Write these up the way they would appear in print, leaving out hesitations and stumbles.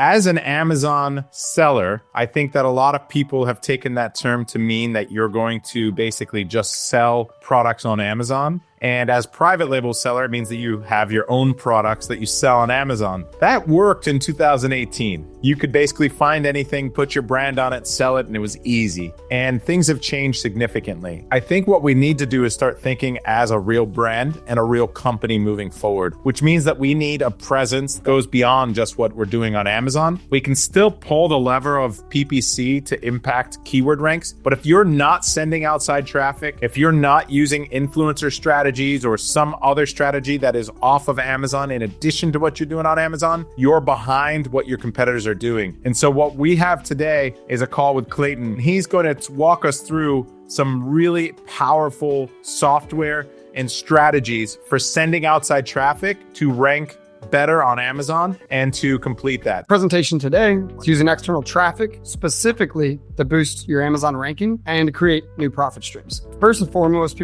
As an Amazon seller, I think that a lot of people have taken that term to mean that you're going to basically just sell products on Amazon. And as private label seller, it means that you have your own products that you sell on Amazon. That worked in 2018. You could basically find anything, put your brand on it, sell it, and it was easy. And things have changed significantly. I think what we need to do is start thinking as a real brand and a real company moving forward, which means that we need a presence that goes beyond just what we're doing on Amazon. We can still pull the lever of PPC to impact keyword ranks, but if you're not sending outside traffic, if you're not using influencer strategies or some other strategy that is off of Amazon in addition to what you're doing on Amazon, you're behind what your competitors are doing. And so what we have today is a call with Clayton. He's going to walk us through some really powerful software and strategies for sending outside traffic to rank better on Amazon and to complete that. Presentation today is using external traffic specifically to boost your Amazon ranking and to create new profit streams. First and foremost,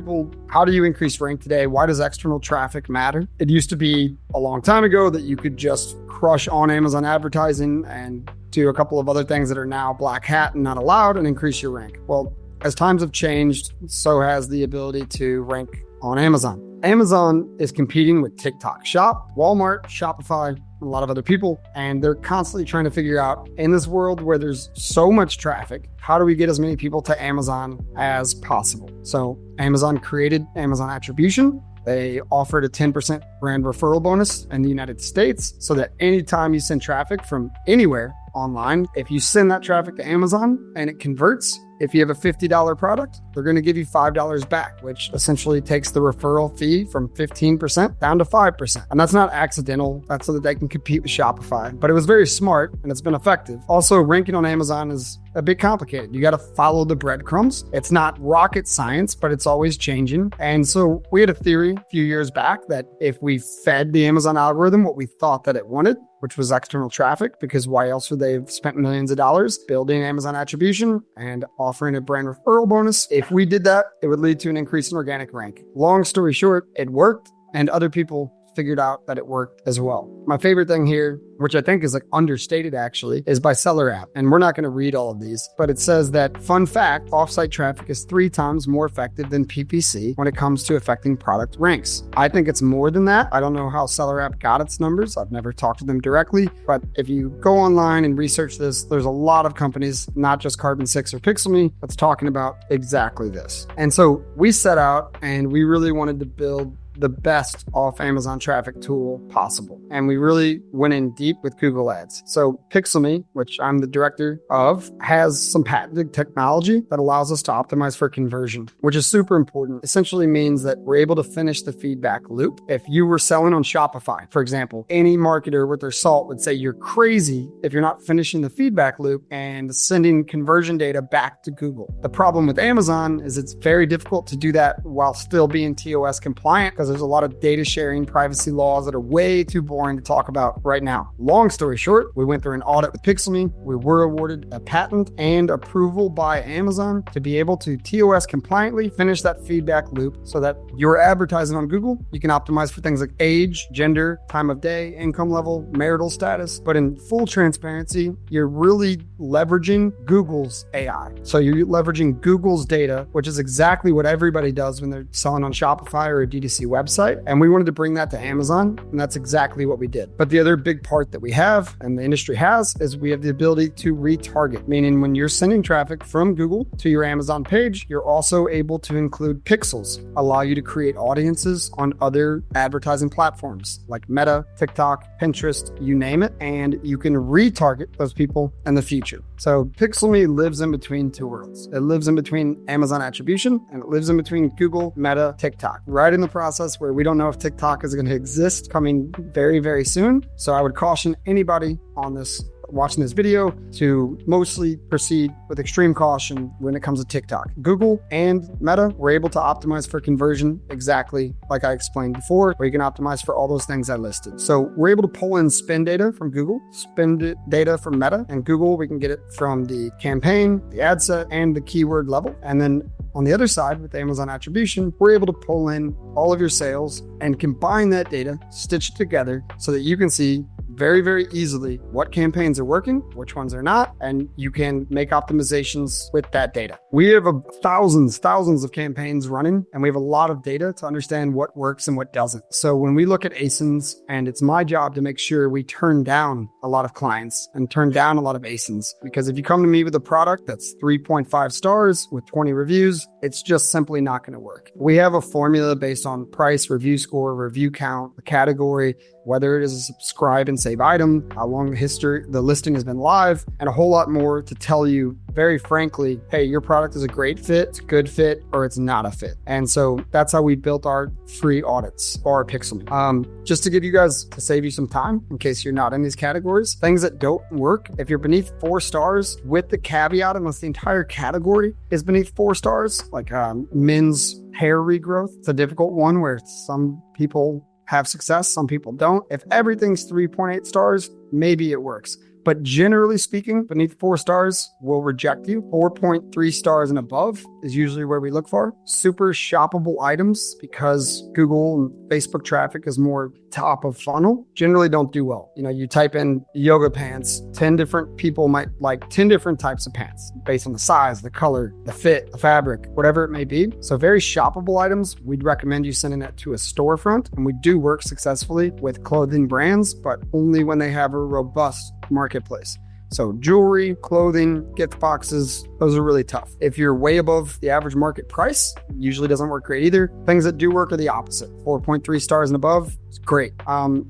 how do you increase rank today? Why does external traffic matter? It used to be a long time ago that you could just crush on Amazon advertising and do a couple of other things that are now black hat and not allowed and increase your rank. Well, as times have changed, so has the ability to rank on Amazon. Amazon is competing with TikTok Shop, Walmart, Shopify, and a lot of other people, and they're constantly trying to figure out, in this world where there's so much traffic, how do we get as many people to Amazon as possible? So Amazon created Amazon Attribution. They offered a 10% brand referral bonus in the United States so that anytime you send traffic from anywhere online, if you send that traffic to Amazon and it converts, if you have a $50 product, they're going to give you $5 back, which essentially takes the referral fee from 15% down to 5%. And that's not accidental. That's so that they can compete with Shopify. But it was very smart and it's been effective. Also, ranking on Amazon is a bit complicated. You got to follow the breadcrumbs. It's not rocket science, but it's always changing. And so we had a theory a few years back that if we fed the Amazon algorithm what we thought that it wanted, which was external traffic, because why else would they have spent millions of dollars building Amazon Attribution and offering a brand referral bonus? If we did that, it would lead to an increase in organic rank. Long story short, it worked, and other people figured out that it worked as well. My favorite thing here, which I think is like understated actually, is by Seller App. And we're not going to read all of these, but it says that, fun fact, offsite traffic is 3 times more effective than PPC when it comes to affecting product ranks. I think it's more than that. I don't know how Seller App got its numbers. I've never talked to them directly, but if you go online and research this, there's a lot of companies, not just Carbon6 or PixelMe, that's talking about exactly this. And so we set out and we really wanted to build the best off Amazon traffic tool possible. And we really went in deep with Google Ads. So PixelMe, which I'm the director of, has some patented technology that allows us to optimize for conversion, which is super important. Essentially means that we're able to finish the feedback loop. If you were selling on Shopify, for example, any marketer with their salt would say you're crazy if you're not finishing the feedback loop and sending conversion data back to Google. The problem with Amazon is it's very difficult to do that while still being TOS compliant, because there's a lot of data sharing privacy laws that are way too boring to talk about right now. Long story short, we went through an audit with PixelMe. We were awarded a patent and approval by Amazon to be able to TOS compliantly finish that feedback loop so that you're advertising on Google. You can optimize for things like age, gender, time of day, income level, marital status. But in full transparency, you're really leveraging Google's AI. So you're leveraging Google's data, which is exactly what everybody does when they're selling on Shopify or a D2C website. And we wanted to bring that to Amazon, and that's exactly what we did. But the other big part that we have, and the industry has, is we have the ability to retarget, meaning when you're sending traffic from Google to your Amazon page, you're also able to include pixels, allow you to create audiences on other advertising platforms like Meta, TikTok, Pinterest, you name it, and you can retarget those people in the future. So PixelMe lives in between two worlds. It lives in between Amazon Attribution and it lives in between Google, Meta, TikTok, right in the process where we don't know if TikTok is going to exist coming very, very soon. So I would caution anybody on this watching this video to mostly proceed with extreme caution when it comes to TikTok. Google and Meta were able to optimize for conversion exactly like I explained before, where you can optimize for all those things I listed. So we're able to pull in spend data from Google, spend data from Meta, and Google, we can get it from the campaign, the ad set, and the keyword level. And then on the other side, with Amazon Attribution, we're able to pull in all of your sales and combine that data, stitch it together so that you can see very, very easily what campaigns are working, which ones are not, and you can make optimizations with that data. We have thousands of campaigns running, and we have a lot of data to understand what works and what doesn't. So when we look at ASINs, and it's my job to make sure we turn down a lot of clients and turn down a lot of ASINs, because if you come to me with a product that's 3.5 stars with 20 reviews, it's just simply not going to work. We have a formula based on price, review score, review count, the category, whether it is a subscribe and save item, how long the listing has been live, and a whole lot more to tell you very frankly, hey, your product is a great fit, it's a good fit, or it's not a fit. And so that's how we built our free audits for our PixelMe. Just to give you guys, to save you some time in case you're not in these categories, things that don't work, if you're beneath 4 stars with the caveat, unless the entire category is beneath 4 stars, like men's hair regrowth, it's a difficult one where some people have success, some people don't. If everything's 3.8 stars, maybe it works. But generally speaking, beneath 4 stars, we'll reject you. 4.3 stars and above is usually where we look for. Super shoppable items, because Google and Facebook traffic is more top of funnel, generally don't do well. You type in yoga pants, 10 different people might like 10 different types of pants based on the size, the color, the fit, the fabric, whatever it may be. So very shoppable items, we'd recommend you sending it to a storefront. And we do work successfully with clothing brands, but only when they have a robust marketplace. So jewelry, clothing, gift boxes, those are really tough. If you're way above the average market price, usually doesn't work great either. Things that do work are the opposite. 4.3 stars and above, it's great.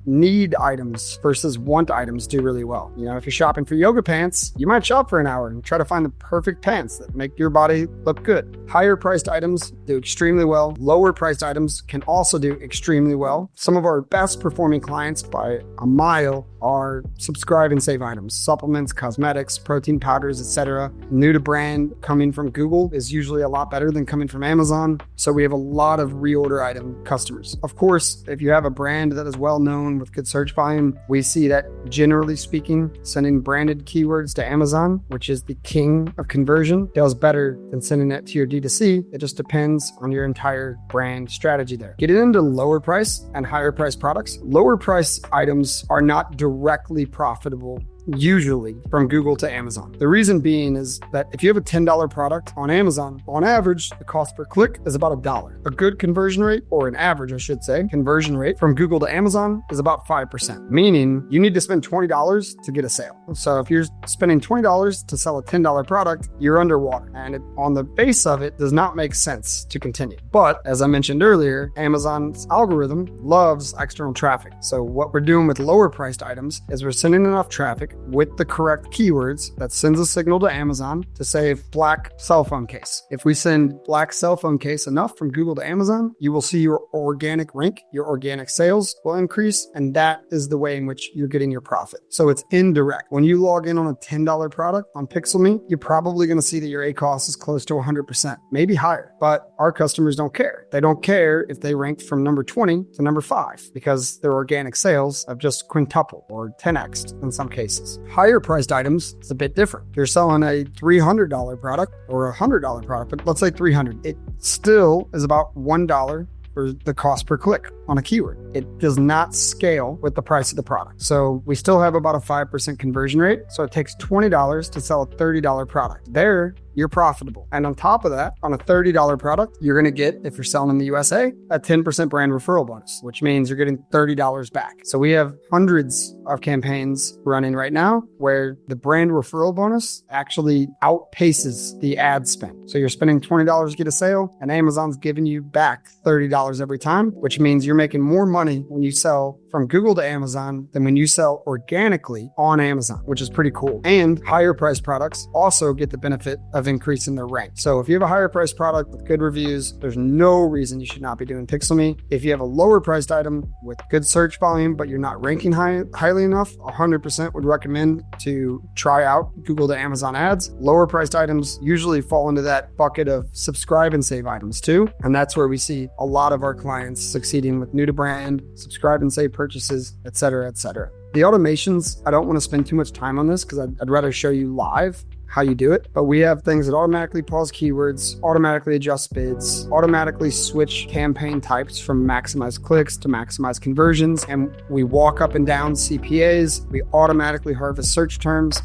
Need items versus want items do really well. If you're shopping for yoga pants, you might shop for an hour and try to find the perfect pants that make your body look good. Higher priced items do extremely well. Lower priced items can also do extremely well. Some of our best performing clients by a mile are subscribe and save items, supplements, cosmetics, protein powders, etc. New to brand coming from Google is usually a lot better than coming from Amazon. So we have a lot of reorder item customers. Of course, if you have a brand that is well known with good search volume, we see that generally speaking, sending branded keywords to Amazon, which is the king of conversion, does better than sending it to your D2C. It just depends on your entire brand strategy there. Getting into lower price and higher price products, lower price items are not directly profitable usually from Google to Amazon. The reason being is that if you have a $10 product on Amazon, on average, the cost per click is about $1. A good conversion rate, or an average, I should say, conversion rate from Google to Amazon is about 5%, meaning you need to spend $20 to get a sale. So if you're spending $20 to sell a $10 product, you're underwater. And on the base of it, does not make sense to continue. But as I mentioned earlier, Amazon's algorithm loves external traffic. So what we're doing with lower priced items is we're sending enough traffic with the correct keywords that sends a signal to Amazon to say black cell phone case. If we send black cell phone case enough from Google to Amazon, you will see your organic rank, your organic sales will increase, and that is the way in which you're getting your profit. So it's indirect. When you log in on a $10 product on PixelMe, you're probably going to see that your ACoS is close to 100%, maybe higher, but our customers don't care. They don't care if they ranked from number 20 to number 5 because their organic sales have just quintupled or 10x'd in some cases. Higher priced items, it's a bit different. If you're selling a $300 product or a $100 product, but let's say $300, it still is about $1 for the cost per click on a keyword. It does not scale with the price of the product. So we still have about a 5% conversion rate. So it takes $20 to sell a $30 product. There, you're profitable. And on top of that, on a $30 product, you're going to get, if you're selling in the USA, a 10% brand referral bonus, which means you're getting $30 back. So we have hundreds of campaigns running right now where the brand referral bonus actually outpaces the ad spend. So you're spending $20 to get a sale, and Amazon's giving you back $30 every time, which means you're making more money when you sell from Google to Amazon than when you sell organically on Amazon, which is pretty cool. And higher priced products also get the benefit of increasing their rank. So if you have a higher priced product with good reviews, there's no reason you should not be doing PixelMe. If you have a lower priced item with good search volume, but you're not ranking highly enough, 100% would recommend to try out Google to Amazon ads. Lower priced items usually fall into that bucket of subscribe and save items too. And that's where we see a lot of our clients succeeding with new to brand, subscribe and save purchases, etc., etc. The automations, I don't want to spend too much time on this because I'd rather show you live how you do it, but we have things that automatically pause keywords, automatically adjust bids, automatically switch campaign types from maximize clicks to maximize conversions, and we walk up and down CPAs. We automatically harvest search terms.